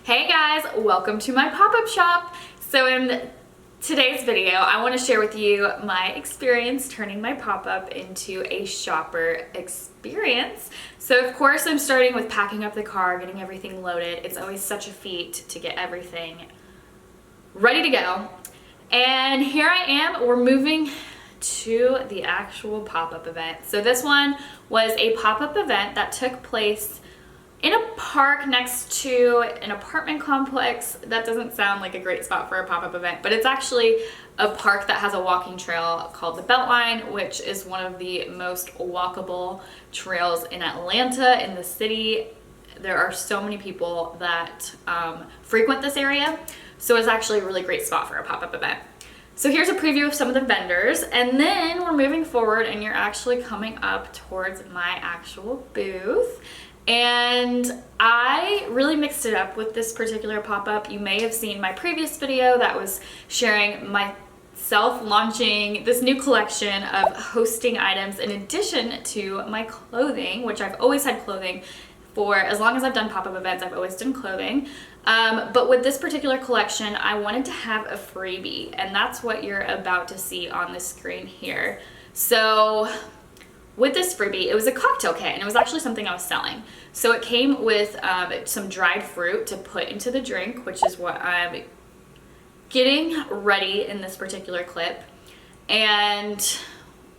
Hey guys, welcome to my pop-up shop. So in today's video, I want to share with you my experience turning my pop-up into a shopper experience. So of course I'm starting with packing up the car, getting everything loaded. It's always such a feat to get everything ready to go. And here I am, we're moving to the actual pop-up event. So this one was a pop-up event that took place in a park next to an apartment complex. That doesn't sound like a great spot for a pop-up event, but it's actually a park that has a walking trail called the Beltline, which is one of the most walkable trails in Atlanta, in the city. There are so many people that frequent this area, so it's actually a really great spot for a pop-up event. So here's a preview of some of the vendors, and then we're moving forward and you're actually coming up towards my actual booth. And I really mixed it up with this particular pop-up. You may have seen my previous video that was sharing myself launching this new collection of hosting items in addition to my clothing, which I've always had clothing for as long as I've done pop-up events. I've always done clothing. But with this particular collection, I wanted to have a freebie, and that's what you're about to see on the screen here. So with this freebie, it was a cocktail kit, and it was actually something I was selling. So it came with some dried fruit to put into the drink, which is what I'm getting ready in this particular clip. And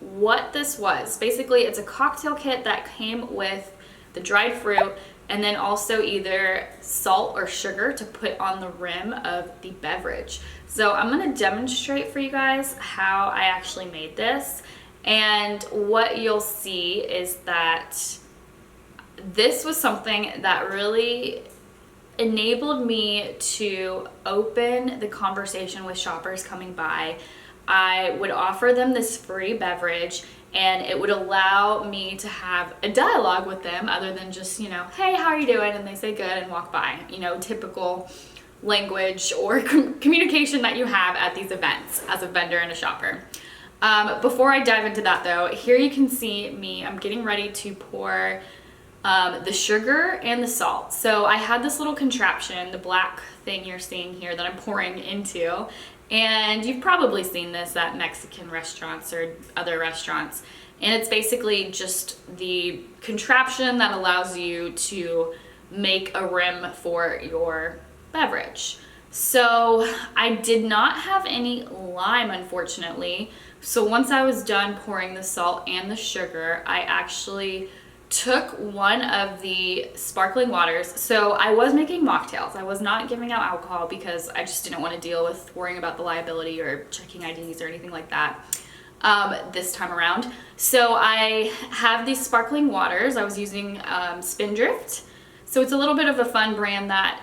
what this was, basically it's a cocktail kit that came with the dried fruit and then also either salt or sugar to put on the rim of the beverage. So I'm gonna demonstrate for you guys how I actually made this. And what you'll see is that this was something that really enabled me to open the conversation with shoppers coming by. I would offer them this free beverage, and it would allow me to have a dialogue with them other than just, you know, hey, how are you doing? And they say good and walk by, you know, typical language or communication that you have at these events as a vendor and a shopper. Before I dive into that though, here you can see me, I'm getting ready to pour the sugar and the salt. So I had this little contraption, the black thing you're seeing here that I'm pouring into, and you've probably seen this at Mexican restaurants or other restaurants. And it's basically just the contraption that allows you to make a rim for your beverage. So I did not have any lime, unfortunately. So once I was done pouring the salt and the sugar, I actually took one of the sparkling waters. So I was making mocktails. I was not giving out alcohol because I just didn't want to deal with worrying about the liability or checking IDs or anything like that this time around. So I have these sparkling waters. I was using Spindrift. So it's a little bit of a fun brand that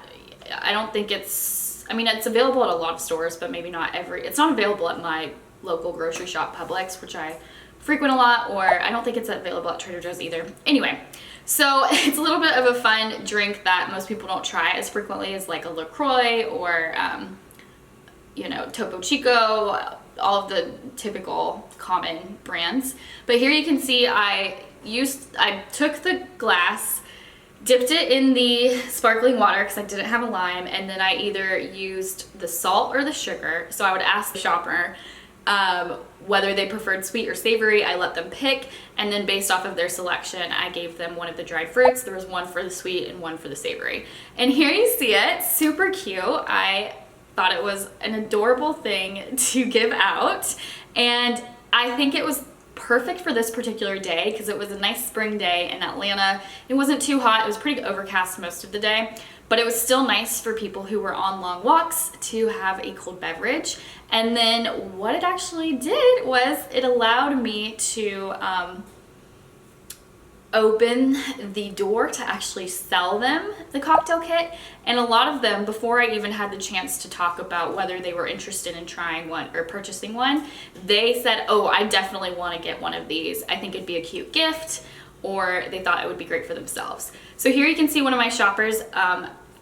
I don't think it's available at a lot of stores, but maybe not it's not available at my local grocery shop, Publix, which I frequent a lot, or I don't think it's available at Trader Joe's either. Anyway, so it's a little bit of a fun drink that most people don't try as frequently as like a LaCroix or, you know, Topo Chico, all of the typical common brands. But here you can see I took the glass, dipped it in the sparkling water because I didn't have a lime, and then I either used the salt or the sugar. So I would ask the shopper whether they preferred sweet or savory. I let them pick, and then based off of their selection, I gave them one of the dried fruits. There was one for the sweet and one for the savory. And here you see it, super cute. I thought it was an adorable thing to give out, and I think it was perfect for this particular day because it was a nice spring day in Atlanta. It wasn't too hot. It was pretty overcast most of the day, but it was still nice for people who were on long walks to have a cold beverage. And then what it actually did was it allowed me to open the door to actually sell them the cocktail kit. And a lot of them, before I even had the chance to talk about whether they were interested in trying one or purchasing one, they said, oh, I definitely want to get one of these. I think it'd be a cute gift, or they thought it would be great for themselves. So here you can see one of my shoppers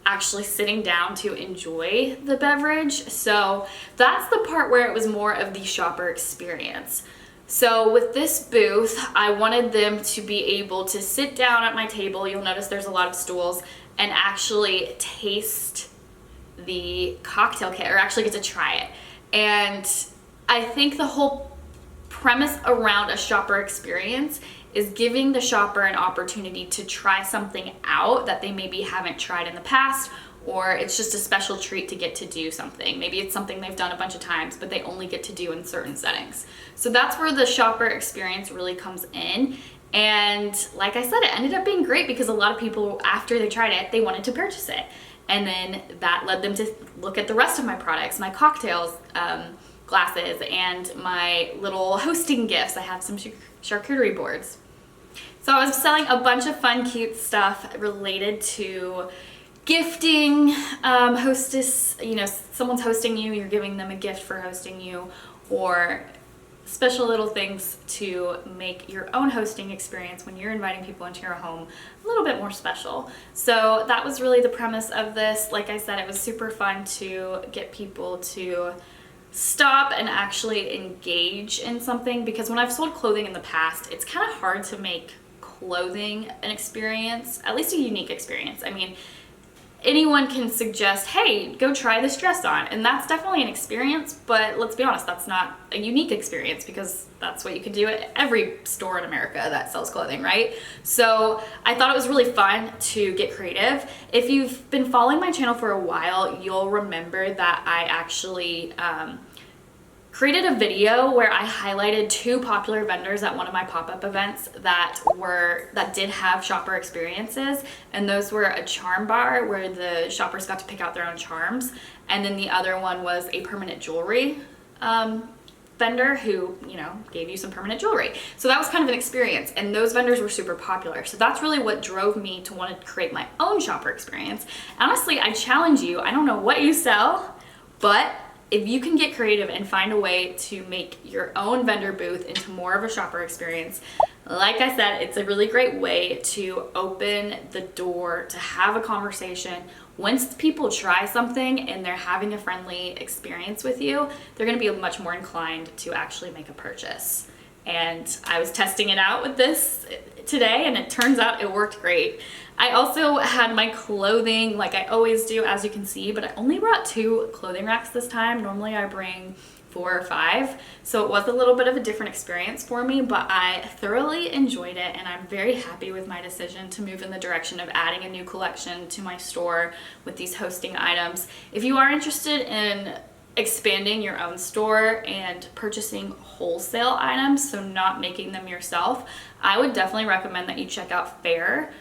actually sitting down to enjoy the beverage. So that's the part where it was more of the shopper experience. So with this booth, I wanted them to be able to sit down at my table. You'll notice there's a lot of stools, and actually taste the cocktail kit, or actually get to try it. And I think the whole premise around a shopper experience is giving the shopper an opportunity to try something out that they maybe haven't tried in the past, or it's just a special treat to get to do something. Maybe it's something they've done a bunch of times, but they only get to do in certain settings. So that's where the shopper experience really comes in. And like I said, it ended up being great because a lot of people, after they tried it, they wanted to purchase it. And then that led them to look at the rest of my products, my cocktails, glasses, and my little hosting gifts. I have some charcuterie boards. So I was selling a bunch of fun, cute stuff related to gifting, hostess, you know, someone's hosting you, you're giving them a gift for hosting you, or special little things to make your own hosting experience when you're inviting people into your home a little bit more special. So that was really the premise of this. Like I said, it was super fun to get people to stop and actually engage in something, because when I've sold clothing in the past, it's kind of hard to make clothing an experience, at least a unique experience. I mean, anyone can suggest, hey, go try this dress on, and that's definitely an experience, but let's be honest, that's not a unique experience, because that's what you can do at every store in America that sells clothing, right? So I thought it was really fun to get creative. If you've been following my channel for a while, you'll remember that I actually created a video where I highlighted 2 popular vendors at one of my pop-up events that did have shopper experiences, and those were a charm bar where the shoppers got to pick out their own charms, and then the other one was a permanent jewelry vendor who, you know, gave you some permanent jewelry. So that was kind of an experience, and those vendors were super popular. So that's really what drove me to want to create my own shopper experience. Honestly, I challenge you, I don't know what you sell, but if you can get creative and find a way to make your own vendor booth into more of a shopper experience, like I said, it's a really great way to open the door to have a conversation. Once people try something and they're having a friendly experience with you, they're gonna be much more inclined to actually make a purchase. And I was testing it out with this today, and it turns out it worked great. I also had my clothing, like I always do, as you can see, but I only brought 2 clothing racks this time. Normally I bring 4 or 5, so it was a little bit of a different experience for me, but I thoroughly enjoyed it, and I'm very happy with my decision to move in the direction of adding a new collection to my store with these hosting items. If you are interested in expanding your own store and purchasing wholesale items, so not making them yourself, I would definitely recommend that you check out Fair.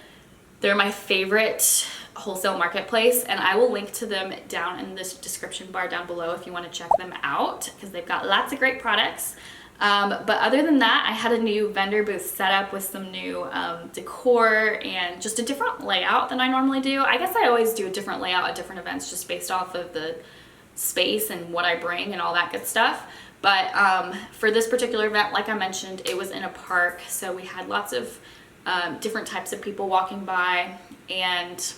They're my favorite wholesale marketplace, and I will link to them down in this description bar down below if you want to check them out, because they've got lots of great products. But other than that, I had a new vendor booth set up with some new decor and just a different layout than I normally do. I guess I always do a different layout at different events just based off of the space and what I bring and all that good stuff. But for this particular event, like I mentioned, it was in a park, so we had lots of different types of people walking by, and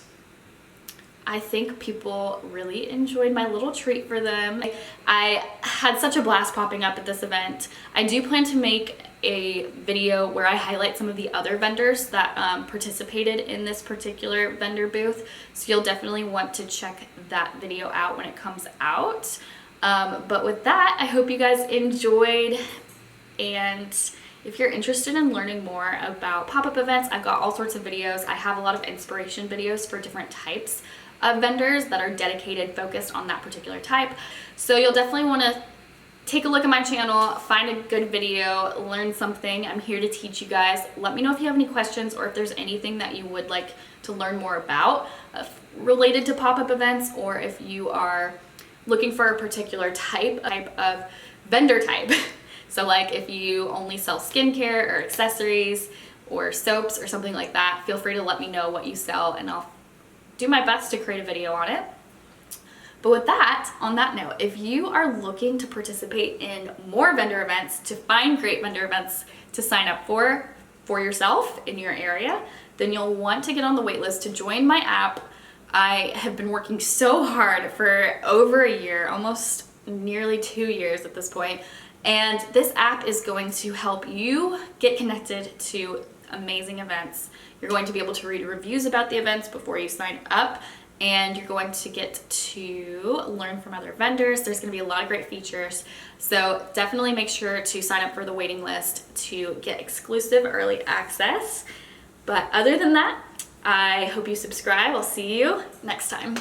I think people really enjoyed my little treat for them. I had such a blast popping up at this event. I do plan to make a video where I highlight some of the other vendors that participated in this particular vendor booth, so you'll definitely want to check that video out when it comes out. But with that, I hope you guys enjoyed, and if you're interested in learning more about pop-up events, I've got all sorts of videos. I have a lot of inspiration videos for different types of vendors that are dedicated, focused on that particular type. So you'll definitely want to take a look at my channel, find a good video, learn something. I'm here to teach you guys. Let me know if you have any questions, or if there's anything that you would like to learn more about related to pop-up events, or if you are looking for a particular type of vendor type. So like if you only sell skincare or accessories or soaps or something like that, feel free to let me know what you sell, and I'll do my best to create a video on it. But with that, on that note, if you are looking to participate in more vendor events, to find great vendor events to sign up for yourself in your area, then you'll want to get on the wait list to join my app. I have been working so hard for over a year, almost nearly 2 years at this point, and this app is going to help you get connected to amazing events. You're going to be able to read reviews about the events before you sign up, and you're going to get to learn from other vendors. There's going to be a lot of great features. So definitely make sure to sign up for the waiting list to get exclusive early access. But other than that, I hope you subscribe. I'll see you next time.